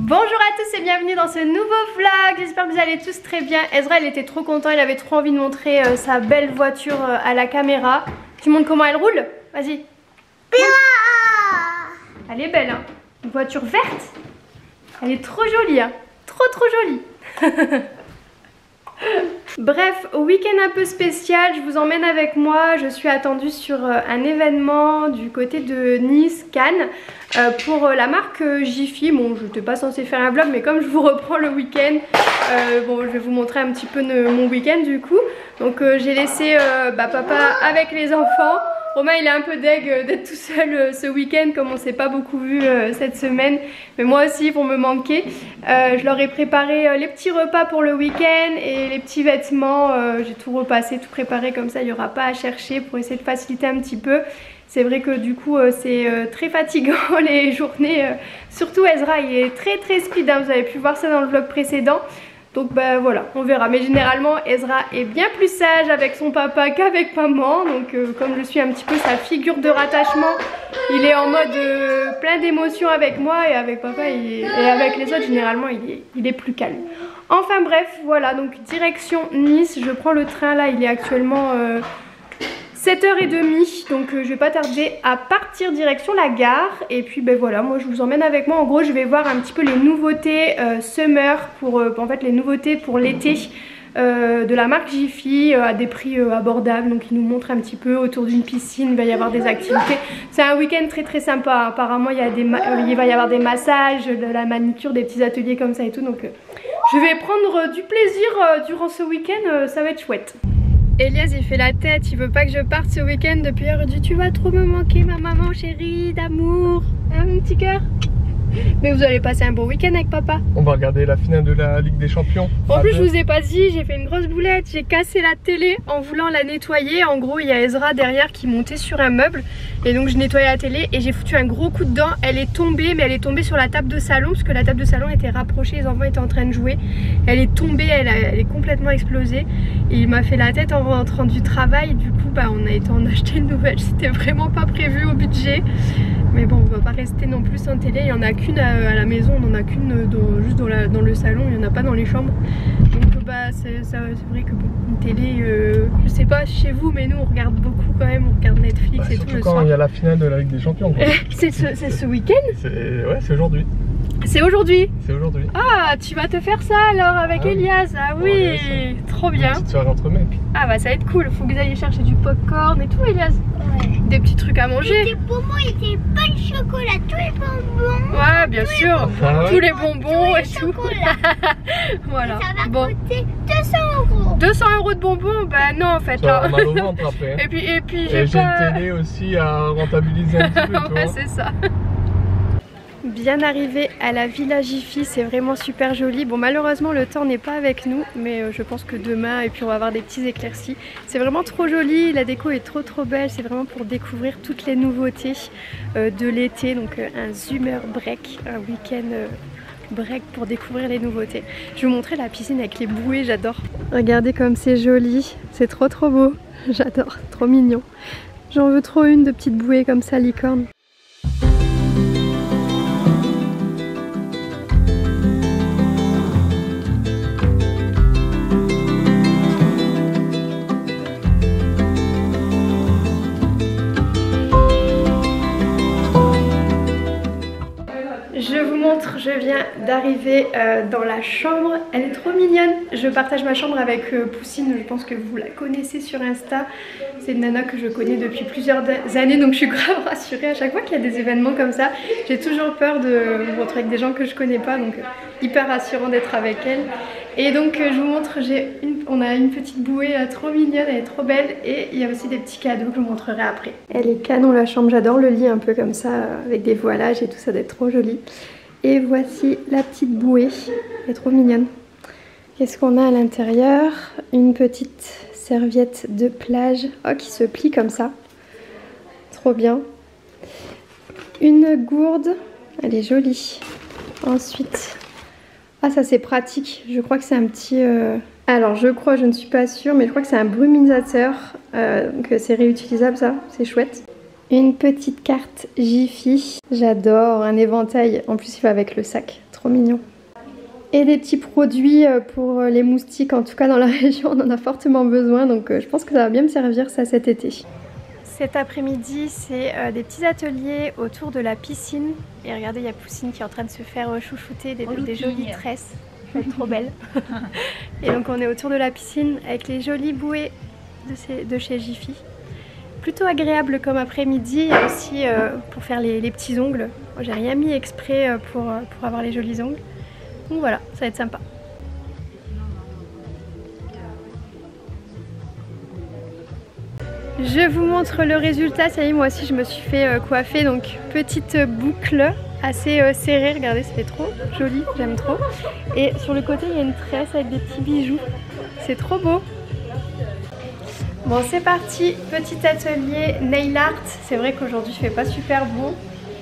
Bonjour à tous et bienvenue dans ce nouveau vlog, j'espère que vous allez tous très bien. Ezra il était trop content, il avait trop envie de montrer sa belle voiture à la caméra. Tu montres comment elle roule? Vas-y. Elle est belle hein, une voiture verte. Elle est trop jolie hein, trop jolie. Bref, week-end un peu spécial, je vous emmène avec moi. Je suis attendue sur un événement du côté de Nice, Cannes, pour la marque Jiffy. Bon, je n'étais pas censée faire un vlog, mais comme je vous reprends le week-end, bon, je vais vous montrer un petit peu mon week-end du coup. Donc j'ai laissé papa avec les enfants. Romain il est un peu deg d'être tout seul ce week-end comme on s'est pas beaucoup vu cette semaine. Mais moi aussi ils vont me manquer. Je leur ai préparé les petits repas pour le week-end et les petits vêtements. J'ai tout repassé, tout préparé comme ça il n'y aura pas à chercher pour essayer de faciliter un petit peu. C'est vrai que du coup c'est très fatigant les journées. Surtout Ezra il est très speed hein. Vous avez pu voir ça dans le vlog précédent. Donc voilà, on verra. Mais généralement Ezra est bien plus sage avec son papa qu'avec maman. Donc comme je suis un petit peu sa figure de rattachement, il est en mode plein d'émotions avec moi. Et avec papa et avec les autres généralement il est plus calme. Enfin bref, voilà, donc direction Nice. Je prends le train là, il est actuellement 7h30, donc je vais pas tarder à partir direction la gare. Et puis voilà, moi je vous emmène avec moi. En gros je vais voir un petit peu les nouveautés summer pour en fait les nouveautés pour l'été de la marque Jiffy à des prix abordables. Donc ils nous montrent un petit peu autour d'une piscine, il va y avoir des activités. C'est un week-end très sympa. Apparemment il va y avoir des massages, de la manicure, des petits ateliers comme ça et tout. Donc je vais prendre du plaisir durant ce week-end, ça va être chouette. Elias il fait la tête, il veut pas que je parte ce week-end. Depuis hier il dit tu vas trop me manquer ma maman chérie d'amour, hein mon petit cœur. Mais vous allez passer un bon week-end avec papa. On va regarder la finale de la Ligue des Champions. En plus je vous ai pas dit, j'ai fait une grosse boulette. J'ai cassé la télé en voulant la nettoyer. En gros il y a Ezra derrière qui montait sur un meuble. Et donc je nettoyais la télé et j'ai foutu un gros coup dedans. Elle est tombée, mais elle est tombée sur la table de salon. Parce que la table de salon était rapprochée, les enfants étaient en train de jouer. Elle est tombée, elle est complètement explosée. Et il m'a fait la tête en rentrant du travail. Du coup on a été en acheter une nouvelle. C'était vraiment pas prévu au budget. Mais bon, on va pas rester non plus sans télé. Il y en a qu'une à la maison, on en a qu'une juste dans le salon, il n'y en a pas dans les chambres. Donc c'est vrai que bon, une télé, je sais pas chez vous, mais nous on regarde beaucoup quand même, on regarde Netflix et tout le soir. Quand il y a la finale de la Ligue des Champions. C'est ce week-end? Ouais, c'est aujourd'hui. C'est aujourd'hui? C'est aujourd'hui. Ah, tu vas te faire ça alors avec Elias? Ah oui, ouais, trop bien. Une petite soirée entre mecs. Ah bah ça va être cool, faut que vous alliez chercher du popcorn et tout Elias. Ouais. Des petits trucs à manger. Des bonbons, des pains de chocolat, tous les bonbons. Ouais, bien sûr. Tous les bonbons et tout. Voilà. Et ça va coûter 200 €. 200 € de bonbons? Bah non en fait ça là. mal au ventre après. Et puis j'ai une télé aussi à rentabiliser un petit peu. Ouais, c'est ça. Bien arrivé à la Villa Jiffy, c'est vraiment super joli. Bon malheureusement le temps n'est pas avec nous, mais je pense que demain et puis on va avoir des petits éclaircies. C'est vraiment trop joli, la déco est trop belle, c'est vraiment pour découvrir toutes les nouveautés de l'été. Donc un summer break, un week-end break pour découvrir les nouveautés. Je vais vous montrer la piscine avec les bouées, j'adore. Regardez comme c'est joli, c'est trop beau, j'adore, trop mignon. J'en veux trop une de petites bouées comme ça, licorne. Je viens d'arriver dans la chambre, elle est trop mignonne. Je partage ma chambre avec Poussine, je pense que vous la connaissez sur Insta. C'est une nana que je connais depuis plusieurs années, donc je suis grave rassurée à chaque fois qu'il y a des événements comme ça. J'ai toujours peur de me retrouver avec des gens que je connais pas, donc hyper rassurant d'être avec elle. Et donc je vous montre, on a une petite bouée trop mignonne, elle est trop belle. Et il y a aussi des petits cadeaux que je vous montrerai après. Elle est canon la chambre, j'adore le lit un peu comme ça, avec des voilages et tout, ça doit être trop joli. Et voici la petite bouée, elle est trop mignonne. Qu'est-ce qu'on a à l'intérieur? Une petite serviette de plage qui se plie comme ça. Trop bien. Une gourde, elle est jolie. Ensuite, ça c'est pratique, je crois que c'est un petit... Alors je ne suis pas sûre, mais je crois que c'est un brumisateur. Donc c'est réutilisable ça, c'est chouette. Une petite carte Jiffy, j'adore, un éventail, en plus il va avec le sac, trop mignon. Et des petits produits pour les moustiques, en tout cas dans la région on en a fortement besoin, donc je pense que ça va bien me servir ça cet été. Cet après-midi c'est des petits ateliers autour de la piscine, et regardez il y a Poussine qui est en train de se faire chouchouter des jolies tresses, elle est trop belle. Et donc on est autour de la piscine avec les jolies bouées de chez Jiffy. Plutôt agréable comme après-midi, il y a aussi pour faire les petits ongles. J'ai rien mis exprès pour avoir les jolis ongles. Donc voilà, ça va être sympa. Je vous montre le résultat, ça y est, moi aussi je me suis fait coiffer, donc petite boucle assez serrée, regardez, ça fait trop joli, j'aime trop. Et sur le côté il y a une tresse avec des petits bijoux, c'est trop beau. Bon c'est parti, petit atelier nail art. C'est vrai qu'aujourd'hui il fait pas super beau,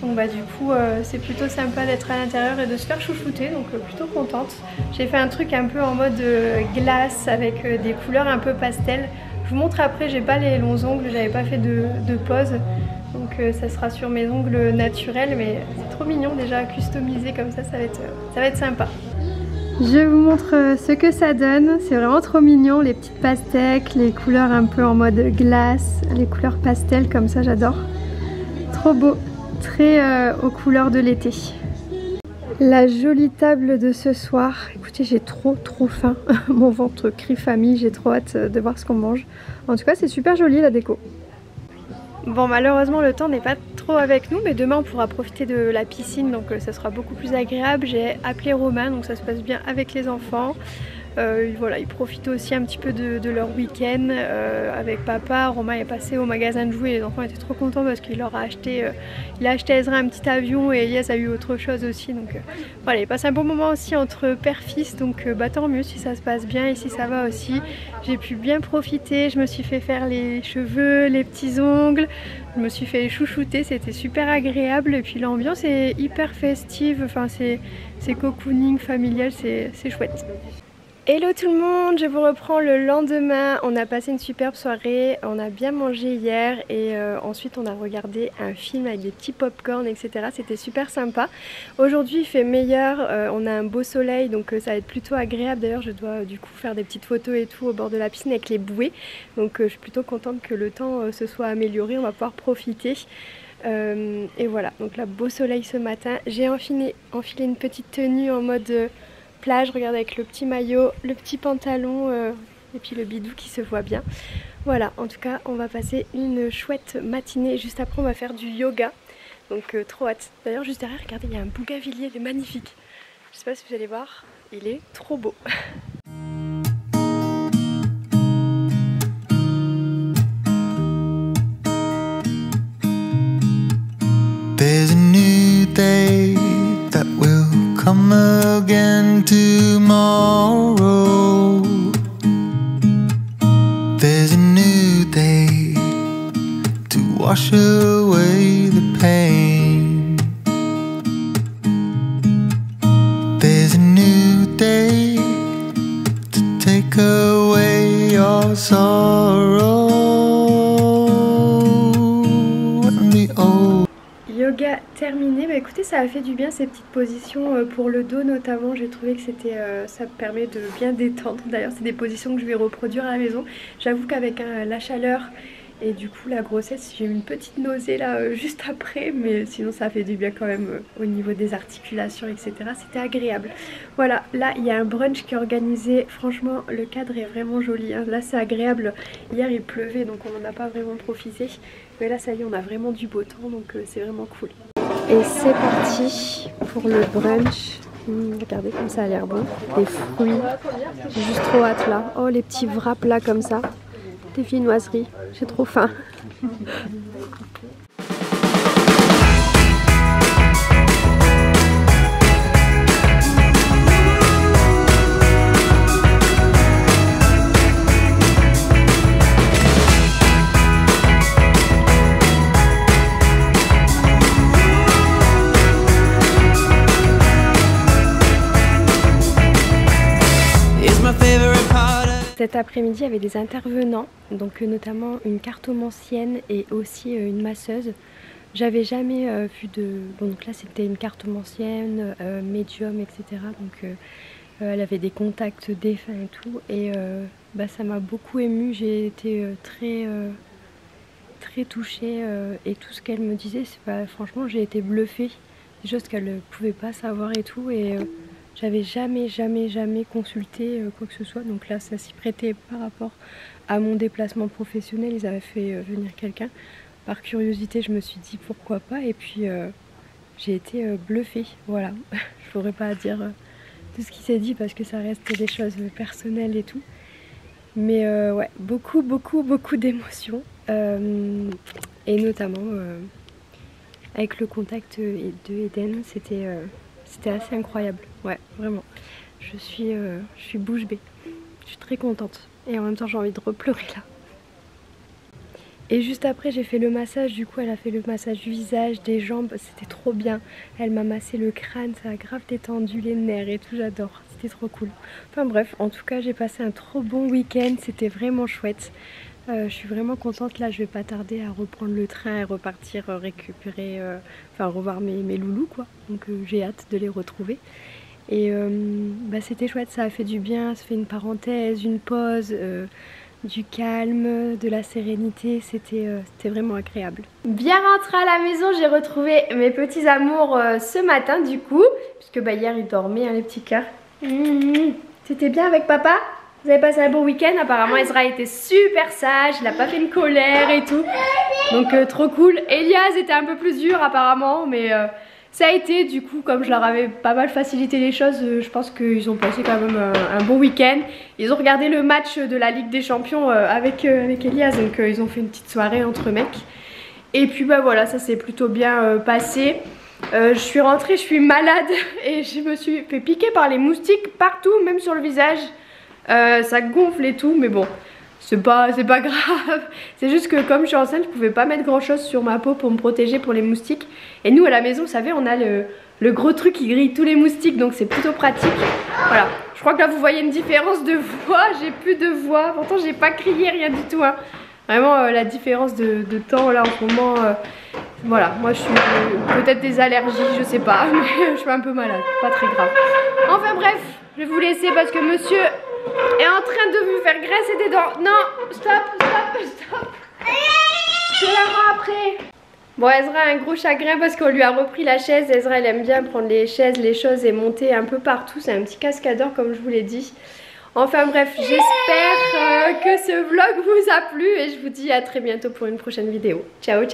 donc bah du coup c'est plutôt sympa d'être à l'intérieur et de se faire chouchouter, donc plutôt contente. J'ai fait un truc un peu en mode glace avec des couleurs un peu pastel. Je vous montre après, j'ai pas les longs ongles, j'avais pas fait de pose, donc ça sera sur mes ongles naturels, mais c'est trop mignon déjà customisé comme ça, ça va être sympa. Je vous montre ce que ça donne, c'est vraiment trop mignon, les petites pastèques, les couleurs un peu en mode glace, les couleurs pastel comme ça, j'adore. Trop beau, très aux couleurs de l'été. La jolie table de ce soir, écoutez j'ai trop faim, mon ventre crie famille, j'ai trop hâte de voir ce qu'on mange. En tout cas c'est super joli la déco. Bon malheureusement le temps n'est pas trop avec nous, mais demain on pourra profiter de la piscine, donc ça sera beaucoup plus agréable. J'ai appelé Romain, donc ça se passe bien avec les enfants. Voilà, ils profitent aussi un petit peu de leur week-end avec papa. Romain est passé au magasin de jouets, les enfants étaient trop contents parce qu'il leur a acheté, il a acheté à Ezra un petit avion et Elias a eu autre chose aussi. Donc voilà, il passe un bon moment aussi entre père-fils, donc bah, tant mieux si ça se passe bien et si ça va aussi. J'ai pu bien profiter, je me suis fait faire les cheveux, les petits ongles, je me suis fait chouchouter, c'était super agréable et puis l'ambiance est hyper festive, enfin c'est cocooning familial, c'est chouette. Hello tout le monde, je vous reprends le lendemain. On a passé une superbe soirée, on a bien mangé hier et ensuite on a regardé un film avec des petits pop-corn etc. C'était super sympa. Aujourd'hui il fait meilleur, on a un beau soleil donc ça va être plutôt agréable. D'ailleurs je dois du coup faire des petites photos et tout au bord de la piscine avec les bouées. Donc je suis plutôt contente que le temps se soit amélioré, on va pouvoir profiter. Et voilà, donc là beau soleil ce matin. J'ai enfilé une petite tenue en mode... plage, regardez avec le petit maillot, le petit pantalon et puis le bidou qui se voit bien. Voilà, en tout cas on va passer une chouette matinée. Juste après on va faire du yoga, donc trop hâte. D'ailleurs juste derrière, regardez, il y a un bougainvillier, il est magnifique. Je sais pas si vous allez voir, il est trop beau. There's a new day that will come again tomorrow. There's a new day to wash away the pain. There's a new day to take away your sorrow and the old. Yoga terminé, bah écoutez ça a fait du bien ces petites positions pour le dos notamment, j'ai trouvé que c'était ça permet de bien détendre. D'ailleurs c'est des positions que je vais reproduire à la maison. J'avoue qu'avec la chaleur et du coup la grossesse j'ai eu une petite nausée là juste après, mais sinon ça a fait du bien quand même au niveau des articulations etc. C'était agréable. Voilà, là il y a un brunch qui est organisé, franchement le cadre est vraiment joli hein. Là c'est agréable, hier il pleuvait donc on n'en a pas vraiment profité, mais là ça y est on a vraiment du beau temps donc c'est vraiment cool. Et c'est parti pour le brunch. Regardez comme ça a l'air bon, des fruits, j'ai juste trop hâte là. Oh les petits wraps là comme ça, des viennoiseries, j'ai trop faim. Cet après-midi, il y avait des intervenants, donc notamment une cartomancienne et aussi une masseuse. J'avais jamais vu de... Bon donc là c'était une cartomancienne, médium, etc. Donc elle avait des contacts défunts et tout. Et bah, ça m'a beaucoup émue, j'ai été très touchée et tout ce qu'elle me disait, bah, franchement j'ai été bluffée. Des choses qu'elle ne pouvait pas savoir et tout. Et j'avais jamais consulté quoi que ce soit. Donc là ça s'y prêtait par rapport à mon déplacement professionnel. Ils avaient fait venir quelqu'un. Par curiosité, je me suis dit pourquoi pas, et puis j'ai été bluffée, voilà. Je pourrais pas dire tout ce qui s'est dit parce que ça reste des choses personnelles et tout. Mais ouais, beaucoup d'émotions, et notamment avec le contact de Eden, c'était assez incroyable, ouais, vraiment. Je suis bouche bée, je suis très contente, et en même temps j'ai envie de repleurer là. Et juste après j'ai fait le massage, du coup elle a fait le massage du visage, des jambes, c'était trop bien. Elle m'a massé le crâne, ça a grave détendu les nerfs et tout, j'adore, c'était trop cool. Enfin bref, en tout cas j'ai passé un trop bon week-end, c'était vraiment chouette. Je suis vraiment contente, là je vais pas tarder à reprendre le train et repartir récupérer, enfin revoir mes loulous quoi. Donc j'ai hâte de les retrouver. Et bah, c'était chouette, ça a fait du bien, ça fait une parenthèse, une pause. Du calme, de la sérénité, c'était vraiment agréable. Bien rentrée à la maison, j'ai retrouvé mes petits amours ce matin du coup, puisque bah, hier ils dormaient hein, les petits cœurs. C'était bien avec papa? Vous avez passé un bon week-end? Apparemment Ezra était super sage, il a pas fait une colère et tout, donc trop cool. Elias était un peu plus dur apparemment, mais ça a été, du coup, comme je leur avais pas mal facilité les choses, je pense qu'ils ont passé quand même un bon week-end. Ils ont regardé le match de la Ligue des Champions avec Elias, donc ils ont fait une petite soirée entre mecs. Et puis bah voilà, ça s'est plutôt bien passé. Je suis rentrée, je suis malade et je me suis fait piquer par les moustiques partout, même sur le visage. Ça gonfle et tout, mais bon. C'est pas grave, c'est juste que comme je suis enceinte, je pouvais pas mettre grand chose sur ma peau pour me protéger pour les moustiques. Et nous à la maison, vous savez, on a le gros truc qui grille tous les moustiques, donc c'est plutôt pratique. Voilà, je crois que là vous voyez une différence de voix, j'ai plus de voix, pourtant j'ai pas crié, rien du tout hein. Vraiment la différence de temps là en ce moment, voilà, moi je suis peut-être des allergies, je sais pas, mais je suis un peu malade, pas très grave. Enfin bref, je vais vous laisser parce que monsieur est en train de me faire graisser des dents. Non, stop. Je la rends après. Bon, Ezra a un gros chagrin parce qu'on lui a repris la chaise. Ezra, elle aime bien prendre les chaises, les choses et monter un peu partout. C'est un petit cascadeur comme je vous l'ai dit. Enfin bref, j'espère que ce vlog vous a plu et je vous dis à très bientôt pour une prochaine vidéo. Ciao.